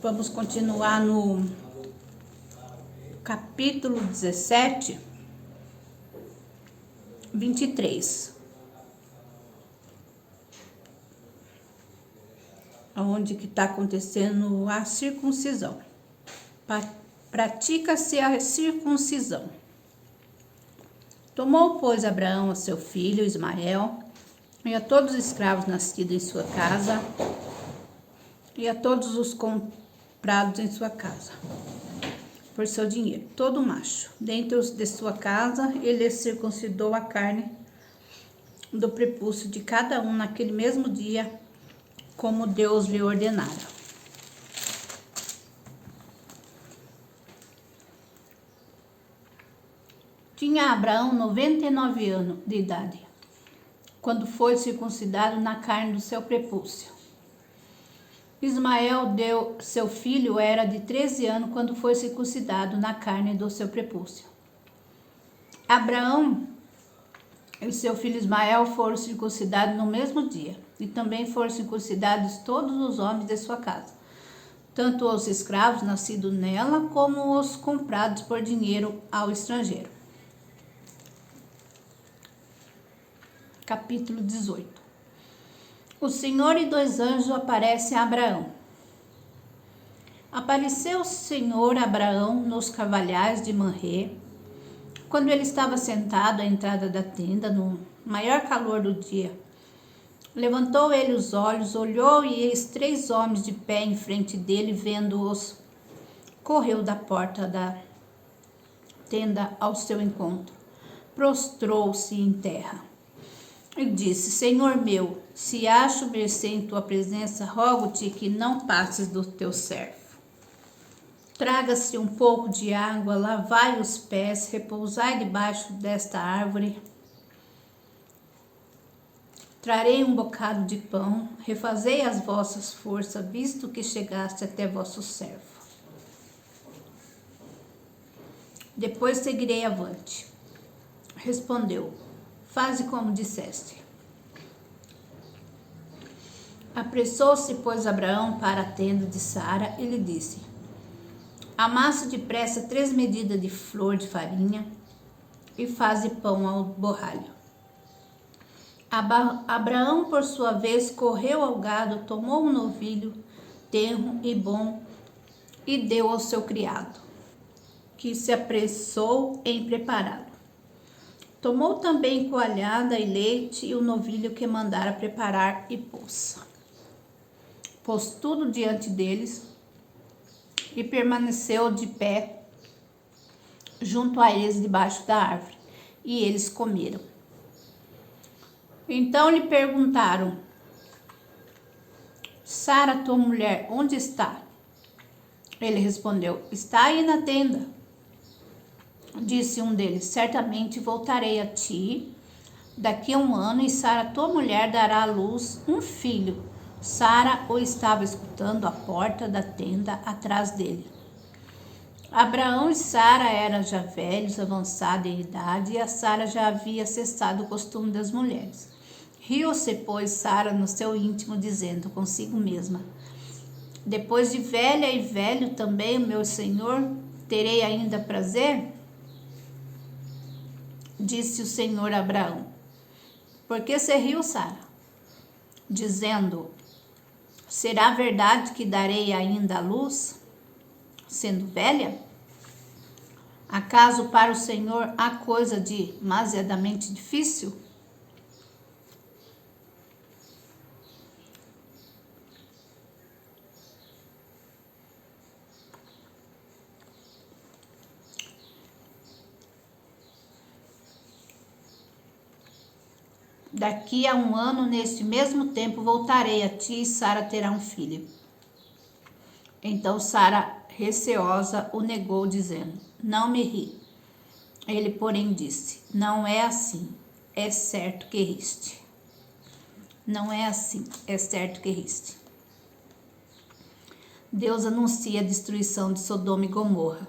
Vamos continuar no capítulo 17, 23. Onde que está acontecendo a circuncisão. Pratica-se a circuncisão. Tomou, pois, Abraão a seu filho Ismael, e a todos os escravos nascidos em sua casa, e a todos os comprados em sua casa, por seu dinheiro, todo macho. Dentre os de sua casa, ele circuncidou a carne do prepúcio de cada um naquele mesmo dia, como Deus lhe ordenara. Tinha Abraão 99 anos de idade, quando foi circuncidado na carne do seu prepúcio. Ismael, seu filho, era de 13 anos quando foi circuncidado na carne do seu prepúcio. Abraão e seu filho Ismael foram circuncidados no mesmo dia, e também foram circuncidados todos os homens de sua casa, tanto os escravos nascidos nela, como os comprados por dinheiro ao estrangeiro. Capítulo 18. O Senhor e dois anjos aparecem a Abraão. Apareceu o Senhor a Abraão nos carvalhais de Manré, quando ele estava sentado à entrada da tenda, no maior calor do dia. Levantou ele os olhos, olhou, e eis 3 homens de pé em frente dele, vendo-os, correu da porta da tenda ao seu encontro, prostrou-se em terra e disse: Senhor meu, se acho mercê em tua presença, rogo-te que não passes do teu servo. Traga-se um pouco de água, lavai os pés, repousai debaixo desta árvore. Trarei um bocado de pão, refazei as vossas forças, visto que chegaste até vosso servo. Depois seguirei avante. Respondeu: faze como disseste. Apressou-se, pois, Abraão para a tenda de Sara e lhe disse: amassa depressa 3 medidas de flor de farinha e faze pão ao borralho. Abraão, por sua vez, correu ao gado, tomou um novilho tenro e bom e deu ao seu criado, que se apressou em prepará-lo. Tomou também coalhada e leite e o novilho que mandara preparar e pôs tudo diante deles e permaneceu de pé junto a eles debaixo da árvore, e eles comeram. Então lhe perguntaram: Sara, tua mulher, onde está? Ele respondeu: está aí na tenda. Disse um deles: certamente voltarei a ti daqui a 1 ano, e Sara, tua mulher, dará à luz um filho. Sara o estava escutando à porta da tenda atrás dele. Abraão e Sara eram já velhos, avançados em idade, e a Sara já havia cessado o costume das mulheres. Riu-se, pois, Sara no seu íntimo, dizendo consigo mesma: depois de velha e velho também, meu senhor, terei ainda prazer? Disse o Senhor a Abraão: por que se riu, Sara? Dizendo: será verdade que darei ainda à luz, sendo velha? Acaso para o Senhor há coisa demasiadamente difícil? Daqui a 1 ano, neste mesmo tempo, voltarei a ti e Sara terá um filho. Então Sara, receosa, o negou, dizendo: não me ri. Ele, porém, disse: não é assim, é certo que riste. Não é assim, é certo que riste. Deus anuncia a destruição de Sodoma e Gomorra.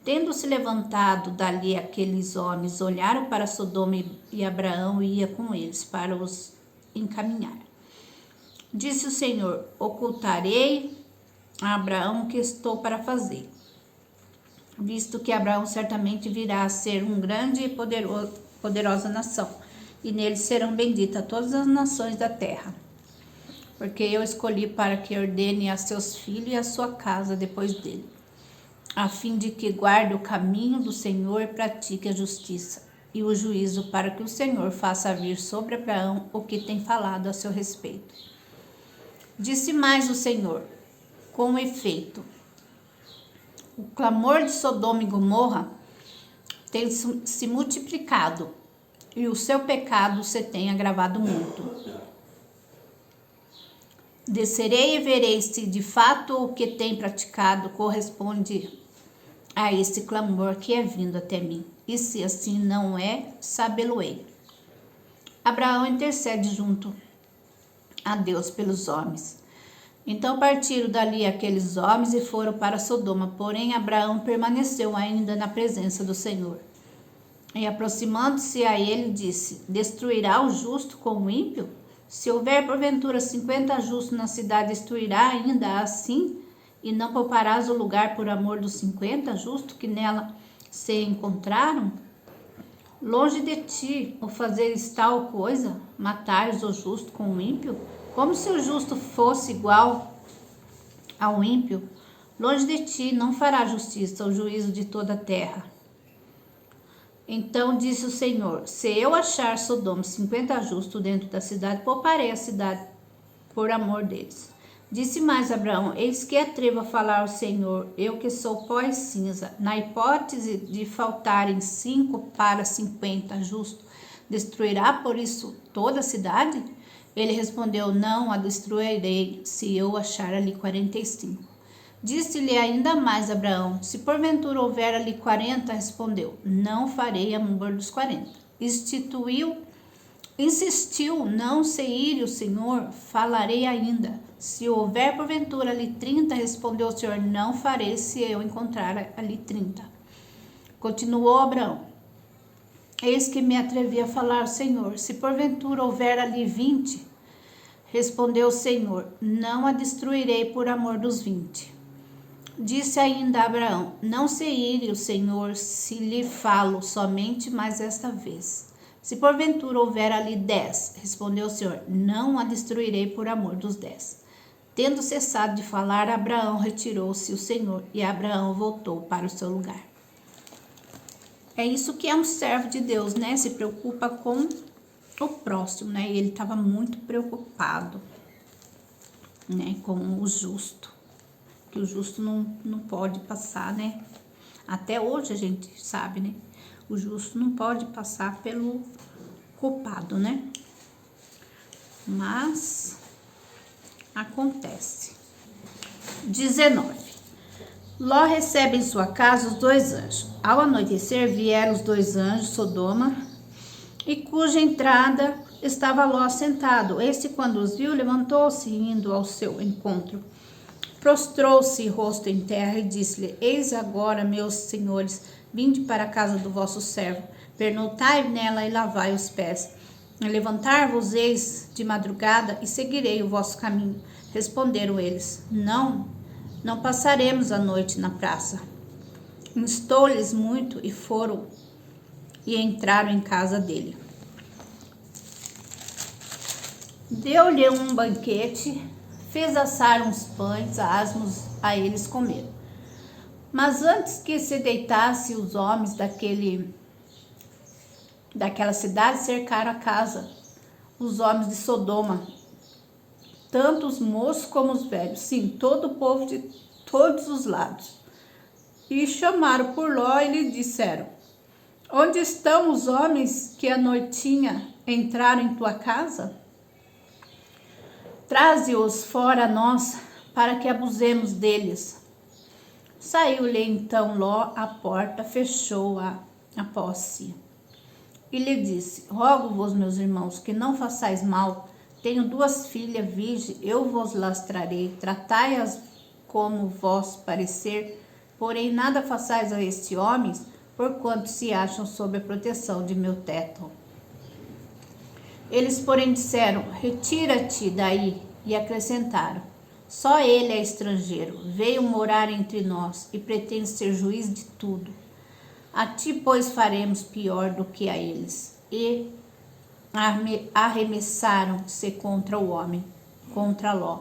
Tendo-se levantado dali aqueles homens, olharam para Sodoma, e Abraão ia com eles para os encaminhar. Disse o Senhor: ocultarei a Abraão o que estou para fazer, visto que Abraão certamente virá a ser um grande e poderosa nação, e nele serão benditas todas as nações da terra. Porque eu escolhi para que ordene a seus filhos e a sua casa depois dele, a fim de que guarde o caminho do Senhor e pratique a justiça e o juízo, para que o Senhor faça vir sobre Abraão o que tem falado a seu respeito. Disse mais o Senhor, com efeito, o clamor de Sodoma e Gomorra tem se multiplicado, e o seu pecado se tem agravado muito. Descerei e verei se de fato o que tem praticado corresponde a esse clamor que é vindo até mim. E se assim não é, sabê-lo-ei. Abraão intercede junto a Deus pelos homens. Então partiram dali aqueles homens e foram para Sodoma. Porém, Abraão permaneceu ainda na presença do Senhor. E aproximando-se a ele, disse: Destruirá o justo com o ímpio? Se houver porventura 50 justos na cidade, destruirá ainda assim? E não pouparás o lugar por amor dos 50 justos que nela se encontraram? Longe de ti o fazeres tal coisa, matares o justo com o ímpio, como se o justo fosse igual ao ímpio. Longe de ti não fará justiça o juízo de toda a terra. Então disse o Senhor: se eu achar Sodoma 50 justos dentro da cidade, pouparei a cidade por amor deles. Disse mais Abraão: eis que atrevo a falar ao Senhor, eu que sou pó e cinza, na hipótese de faltarem 5 para 50 justos, destruirá por isso toda a cidade? Ele respondeu: não a destruirei, se eu achar ali 45. Disse-lhe ainda mais Abraão: se porventura houver ali 40, respondeu: não farei amor dos 40. Insistiu: não se ire o Senhor, falarei ainda. Se houver porventura ali 30, respondeu o Senhor: não farei, se eu encontrar ali 30. Continuou Abraão: eis que me atrevi a falar ao Senhor: se porventura houver ali 20, respondeu o Senhor: não a destruirei por amor dos 20. Disse ainda Abraão: não se ire o Senhor, se lhe falo somente mais esta vez. Se porventura houver ali 10, respondeu o Senhor: não a destruirei por amor dos 10. Tendo cessado de falar, Abraão retirou-se o Senhor, e Abraão voltou para o seu lugar. É isso que é um servo de Deus, né? Se preocupa com o próximo, né? E ele estava muito preocupado, né? Com o justo. Que o justo não pode passar, né? Até hoje a gente sabe, né? O justo não pode passar pelo culpado, né? Mas acontece. 19. Ló recebe em sua casa os 2 anjos. Ao anoitecer vieram os 2 anjos, Sodoma, e cuja entrada estava Ló sentado. Este, quando os viu, levantou-se indo ao seu encontro. Prostrou-se rosto em terra e disse-lhe: eis agora, meus senhores, vinde para a casa do vosso servo, pernoitai nela e lavai os pés. Levantar-vos-eis de madrugada e seguirei o vosso caminho. Responderam eles: não passaremos a noite na praça. Instou-lhes muito e foram e entraram em casa dele. Deu-lhe um banquete, fez assar uns pães asmos a eles comer. Mas antes que se deitasse, os homens daquela cidade cercaram a casa, os homens de Sodoma, tanto os moços como os velhos, sim, todo o povo de todos os lados. E chamaram por Ló e lhe disseram: onde estão os homens que à noitinha entraram em tua casa? Traze-os fora a nós, para que abusemos deles. Saiu-lhe então Ló à porta, fechou-a após si. E lhe disse: rogo-vos, meus irmãos, que não façais mal. Tenho 2 filhas virgens, eu vos lastrarei. Tratai-as como vos parecer, porém nada façais a estes homens, porquanto se acham sob a proteção de meu teto. Eles, porém, disseram: retira-te daí, e acrescentaram: Só ele é estrangeiro, veio morar entre nós e pretende ser juiz de tudo. A ti, pois, faremos pior do que a eles. E arremessaram-se contra o homem, contra Ló,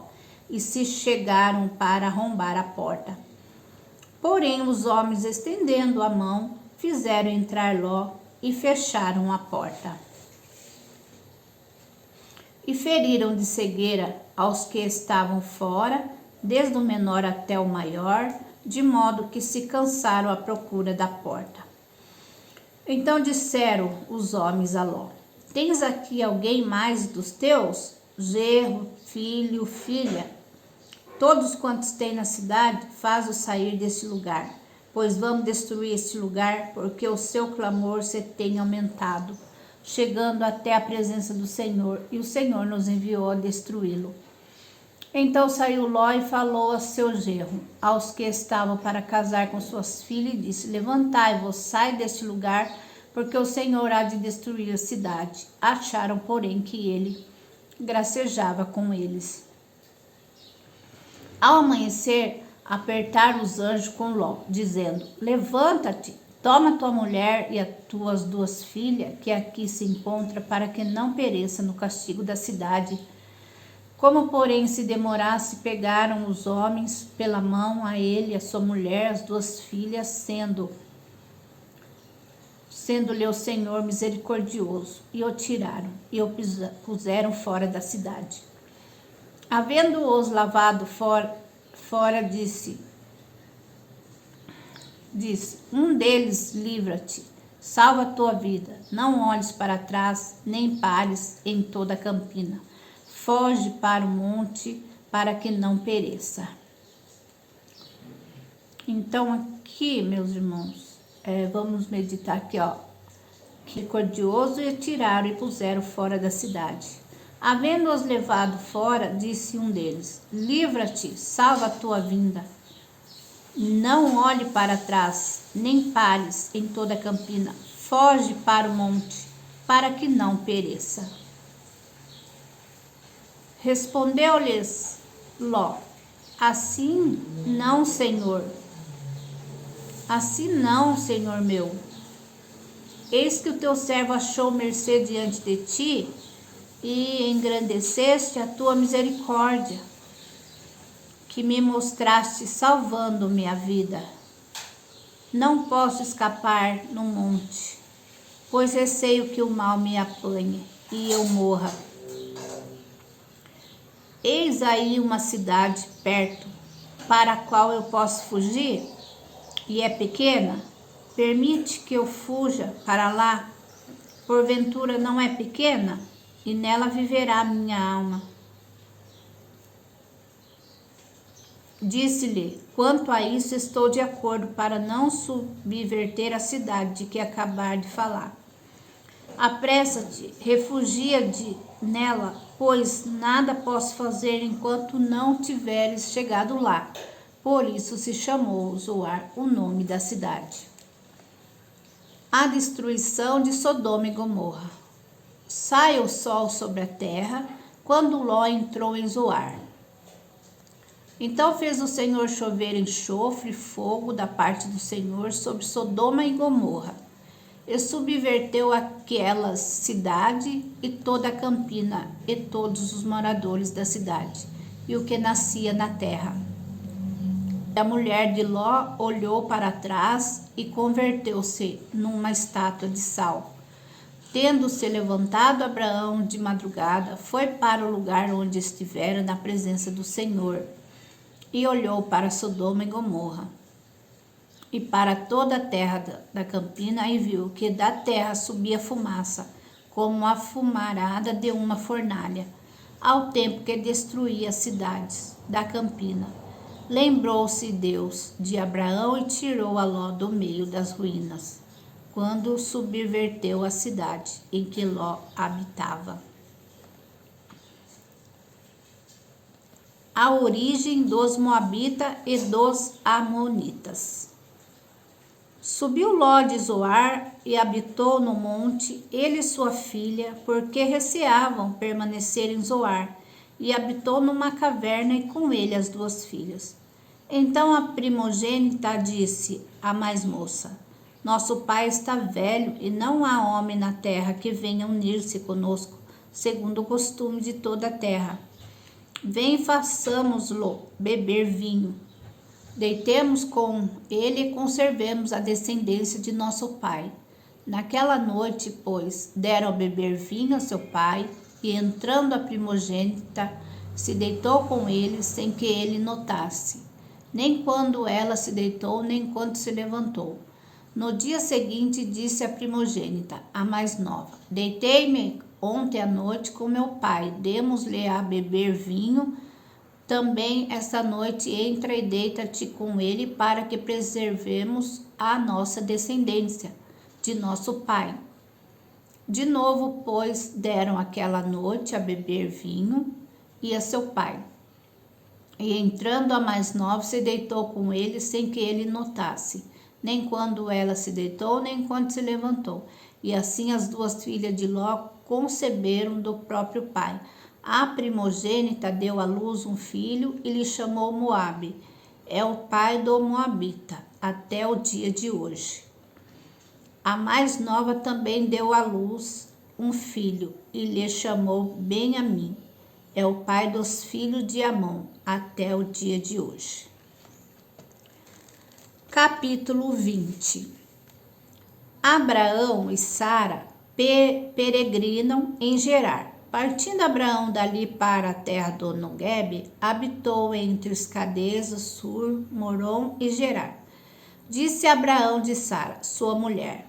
e se chegaram para arrombar a porta. Porém, os homens, estendendo a mão, fizeram entrar Ló e fecharam a porta. E feriram de cegueira aos que estavam fora, desde o menor até o maior, de modo que se cansaram à procura da porta. Então disseram os homens a Ló: Tens aqui alguém mais dos teus? Genro, filho, filha? Todos quantos têm na cidade, faz-os sair deste lugar, pois vamos destruir este lugar, porque o seu clamor se tem aumentado, chegando até a presença do Senhor, e o Senhor nos enviou a destruí-lo. Então saiu Ló e falou a seu genro, aos que estavam para casar com suas filhas, e disse: Levantai-vos, sai deste lugar, porque o Senhor há de destruir a cidade. Acharam, porém, que ele gracejava com eles. Ao amanhecer, apertaram os anjos com Ló, dizendo: Levanta-te, toma tua mulher e as tuas 2 filhas, que aqui se encontra, para que não pereça no castigo da cidade. Como, porém, se demorasse, pegaram os homens pela mão a ele, a sua mulher, as 2 filhas, sendo-lhe o Senhor misericordioso, e o tiraram, e o puseram fora da cidade. Havendo-os lavado fora, disse, um deles: livra-te, salva a tua vida, não olhes para trás, nem pares em toda a campina. Foge para o monte, para que não pereça. Então aqui, meus irmãos, vamos meditar aqui, ó. Misericordioso, e tiraram e puseram fora da cidade. Havendo-os levado fora, disse um deles: livra-te, salva a tua vida. Não olhe para trás, nem pares em toda a campina. Foge para o monte, para que não pereça. Respondeu-lhes Ló: assim não, Senhor meu. Eis que o teu servo achou mercê diante de ti, e engrandeceste a tua misericórdia, que me mostraste, salvando-me a vida. Não posso escapar no monte, pois receio que o mal me apanhe e eu morra. Eis aí uma cidade perto, para a qual eu posso fugir, e é pequena. Permite que eu fuja para lá, porventura não é pequena, e nela viverá minha alma. Disse-lhe: quanto a isso, estou de acordo para não subverter a cidade de que acabar de falar. Apressa-te, refugia-te nela, pois nada posso fazer enquanto não tiveres chegado lá. Por isso se chamou Zoar o nome da cidade. A destruição de Sodoma e Gomorra. Sai o sol sobre a terra, quando Ló entrou em Zoar. Então fez o Senhor chover enxofre e fogo da parte do Senhor sobre Sodoma e Gomorra, e subverteu aquela cidade e toda a campina e todos os moradores da cidade, e o que nascia na terra. A mulher de Ló olhou para trás e converteu-se numa estátua de sal. Tendo-se levantado Abraão de madrugada, foi para o lugar onde estivera na presença do Senhor, e olhou para Sodoma e Gomorra, e para toda a terra da campina, e viu que da terra subia fumaça, como a fumarada de uma fornalha, ao tempo que destruía as cidades da campina. Lembrou-se Deus de Abraão e tirou a Ló do meio das ruínas, quando subverteu a cidade em que Ló habitava. A origem dos Moabitas e dos Amonitas. Subiu Ló de Zoar e habitou no monte, ele e sua filha, porque receavam permanecer em Zoar, e habitou numa caverna e com ele as 2 filhas. Então a primogênita disse à mais moça: Nosso pai está velho e não há homem na terra que venha unir-se conosco, segundo o costume de toda a terra. Vem, façamos-lo beber vinho. Deitemos com ele e conservemos a descendência de nosso pai. Naquela noite, pois, deram a beber vinho a seu pai, e entrando a primogênita, se deitou com ele sem que ele notasse, nem quando ela se deitou, nem quando se levantou. No dia seguinte, disse a primogênita, a mais nova: Deitei-me ontem à noite com meu pai, demos-lhe a beber vinho. Também esta noite entra e deita-te com ele, para que preservemos a nossa descendência de nosso pai. De novo, pois, deram aquela noite a beber vinho e a seu pai. E entrando a mais nova, se deitou com ele sem que ele notasse, nem quando ela se deitou, nem quando se levantou. E assim as 2 filhas de Ló conceberam do próprio pai. A primogênita deu à luz um filho e lhe chamou Moabe. É o pai do Moabita, até o dia de hoje. A mais nova também deu à luz um filho e lhe chamou Benjamim. É o pai dos filhos de Amon, até o dia de hoje. Capítulo 20. Abraão e Sara peregrinam em Gerar. Partindo Abraão dali para a terra do Neguebe, habitou entre os Cadeus, Sur, Morom e Gerar. Disse Abraão de Sara, sua mulher: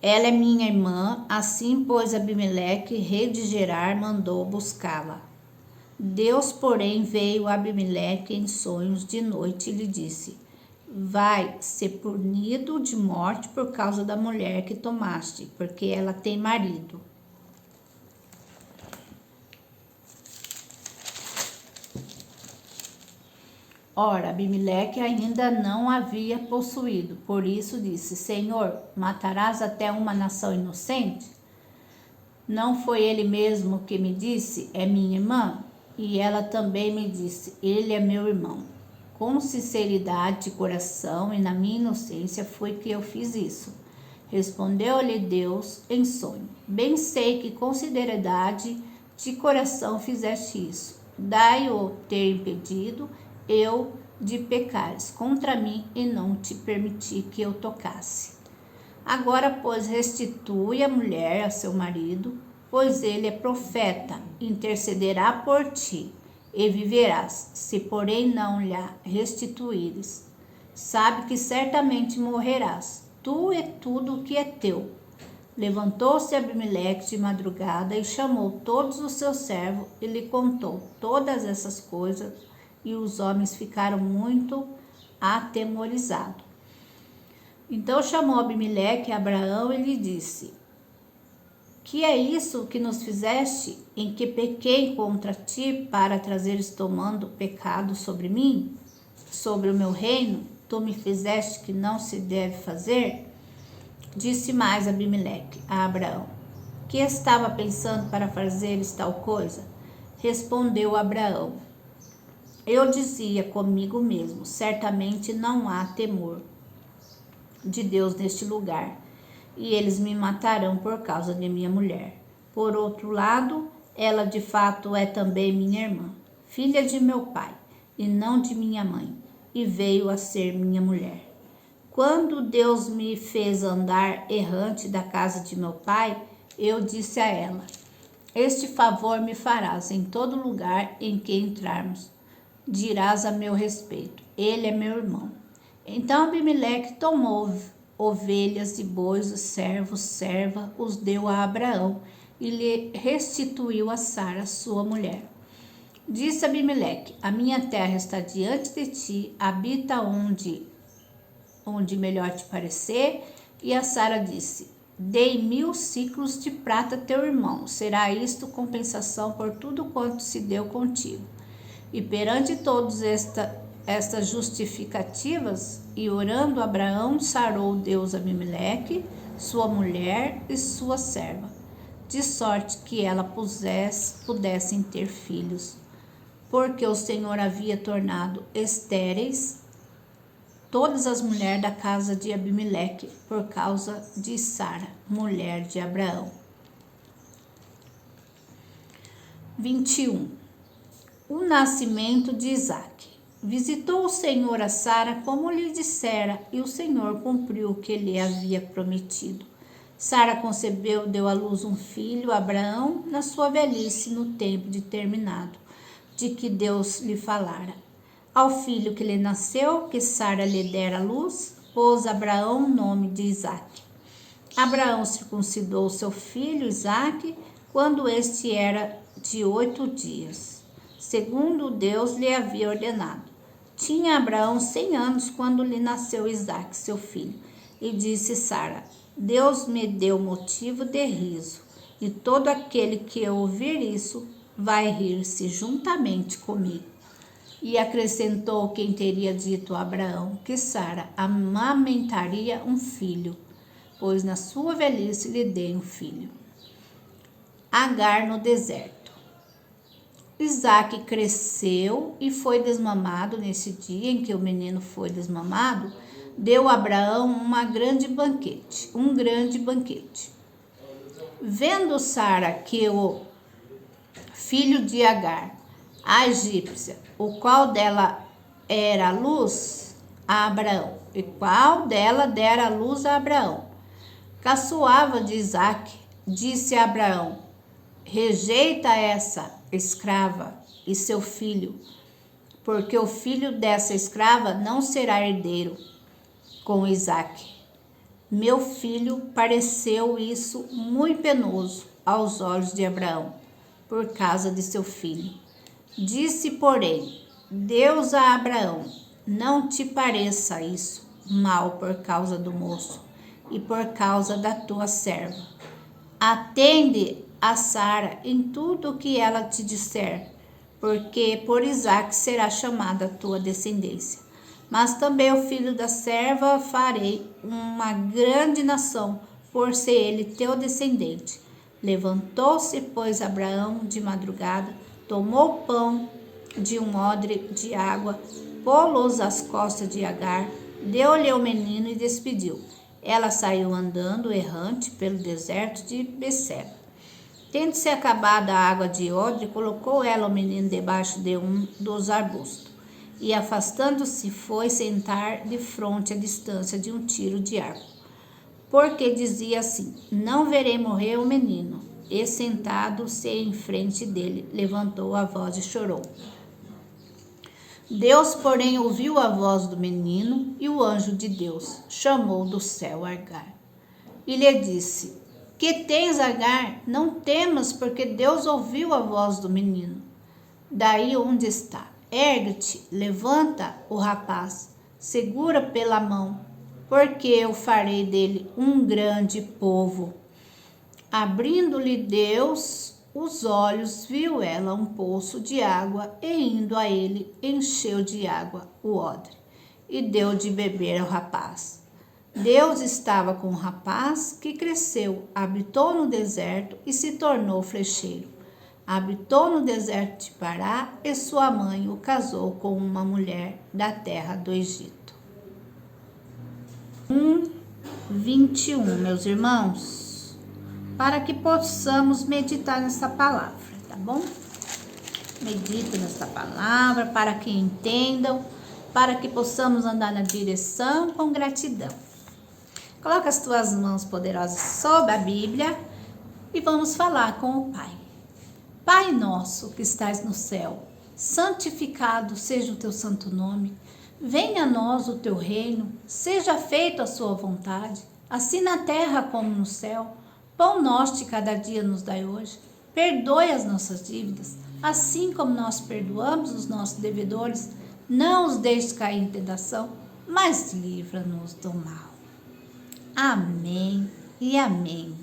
Ela é minha irmã. Assim, pois, Abimeleque, rei de Gerar, mandou buscá-la. Deus, porém, veio a Abimeleque em sonhos de noite e lhe disse: Vai ser punido de morte por causa da mulher que tomaste, porque ela tem marido. Ora, Abimeleque ainda não havia possuído, por isso disse: Senhor, matarás até uma nação inocente? Não foi ele mesmo que me disse: É minha irmã? E ela também me disse: Ele é meu irmão. Com sinceridade de coração e na minha inocência foi que eu fiz isso. Respondeu-lhe Deus em sonho: Bem sei que com sinceridade de coração fizeste isso. Dai-o ter impedido eu de pecares contra mim e não te permiti que eu tocasse. Agora, pois, restitui a mulher a seu marido, pois ele é profeta, intercederá por ti, e viverás. Se, porém, não lhe restituíres, sabe que certamente morrerás, tu e tudo o que é teu. Levantou-se Abimeleque de madrugada e chamou todos os seus servos e lhe contou todas essas coisas, e os homens ficaram muito atemorizados. Então chamou Abimeleque a Abraão e lhe disse: Que é isso que nos fizeste, em que pequei contra ti, para trazeres tomando pecado sobre mim, sobre o meu reino? Tu me fizeste que não se deve fazer? Disse mais Abimeleque a Abraão: Que estava pensando para fazeres tal coisa? Respondeu Abraão: Eu dizia comigo mesmo: certamente não há temor de Deus neste lugar, e eles me matarão por causa de minha mulher. Por outro lado, ela de fato é também minha irmã, filha de meu pai, e não de minha mãe, e veio a ser minha mulher. Quando Deus me fez andar errante da casa de meu pai, eu disse a ela: Este favor me farás em todo lugar em que entrarmos. Dirás a meu respeito: ele é meu irmão. Então Abimeleque tomou ovelhas e bois, os servos, serva, os deu a Abraão e lhe restituiu a Sara, sua mulher. Disse Abimeleque: A minha terra está diante de ti, habita onde melhor te parecer. E a Sara disse: Dei 1000 ciclos de prata a teu irmão, será isto compensação por tudo quanto se deu contigo. E perante todos estas justificativas, e orando Abraão, sarou Deus Abimeleque, sua mulher e sua serva. de sorte que ela pudessem ter filhos, porque o Senhor havia tornado estéreis todas as mulheres da casa de Abimeleque por causa de Sara, mulher de Abraão. 21. O nascimento de Isaque. Visitou o Senhor a Sara como lhe dissera, e o Senhor cumpriu o que lhe havia prometido. Sara concebeu, deu à luz um filho, Abraão, na sua velhice, no tempo determinado, de que Deus lhe falara. Ao filho que lhe nasceu, que Sara lhe dera à luz, pôs Abraão o nome de Isaque. Abraão circuncidou seu filho Isaque, quando este era de 8 dias, segundo Deus lhe havia ordenado. Tinha Abraão 100 anos quando lhe nasceu Isaque, seu filho, e disse Sara: Deus me deu motivo de riso, e todo aquele que ouvir isso vai rir-se juntamente comigo. E acrescentou quem teria dito a Abraão que Sara amamentaria um filho, pois na sua velhice lhe dei um filho. Agar no deserto. Isaque cresceu e foi desmamado. Nesse dia em que o menino foi desmamado, deu a Abraão um grande banquete. Vendo Sara que o filho de Agar, a egípcia, o qual dela era a luz a Abraão, e qual dela dera a luz a Abraão, caçoava de Isaque, disse a Abraão: rejeita essa escrava e seu filho, porque o filho dessa escrava não será herdeiro com Isaque. Meu filho, pareceu isso muito penoso aos olhos de Abraão, por causa de seu filho. Disse, porém, Deus a Abraão: não te pareça isso mal por causa do moço e por causa da tua serva. Atende a Sara em tudo o que ela te disser, porque por Isaque será chamada a tua descendência. Mas também o filho da serva farei uma grande nação, por ser ele teu descendente. Levantou-se, pois, Abraão de madrugada, tomou pão de um odre de água, pô-los às costas de Agar, deu-lhe o menino e despediu. Ela saiu andando errante pelo deserto de Beceba. Tendo-se acabado a água de odre, colocou ela o menino debaixo de um dos arbustos, e afastando-se foi sentar de fronte à distância de um tiro de arco, porque dizia assim: não verei morrer o menino. E sentado-se em frente dele, levantou a voz e chorou. Deus, porém, ouviu a voz do menino, e o anjo de Deus chamou do céu Agar e lhe disse: que tens, Agar? Não temas, porque Deus ouviu a voz do menino. Daí onde está? Ergue-te, levanta o rapaz, segura pela mão, porque eu farei dele um grande povo. Abrindo-lhe Deus os olhos, viu ela um poço de água, e indo a ele, encheu de água o odre, e deu de beber ao rapaz. Deus estava com o rapaz, que cresceu, habitou no deserto e se tornou flecheiro. Habitou no deserto de Pará, e sua mãe o casou com uma mulher da terra do Egito. 1:21, meus irmãos, para que possamos meditar nessa palavra, tá bom? Medita nessa palavra, para que entendam, para que possamos andar na direção com gratidão. Coloca as tuas mãos poderosas sobre a Bíblia e vamos falar com o Pai. Pai nosso que estás no céu, santificado seja o teu santo nome. Venha a nós o teu reino, seja feita a sua vontade, assim na terra como no céu. Pão nosso de cada dia nos dai hoje. Perdoe as nossas dívidas, assim como nós perdoamos os nossos devedores. Não os deixes cair em tentação, mas livra-nos do mal. Amém e amém.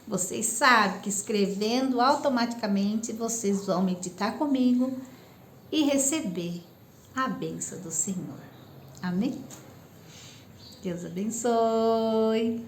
Vocês sabem que escrevendo automaticamente vocês vão meditar comigo e receber a bênção do Senhor. Amém? Deus abençoe.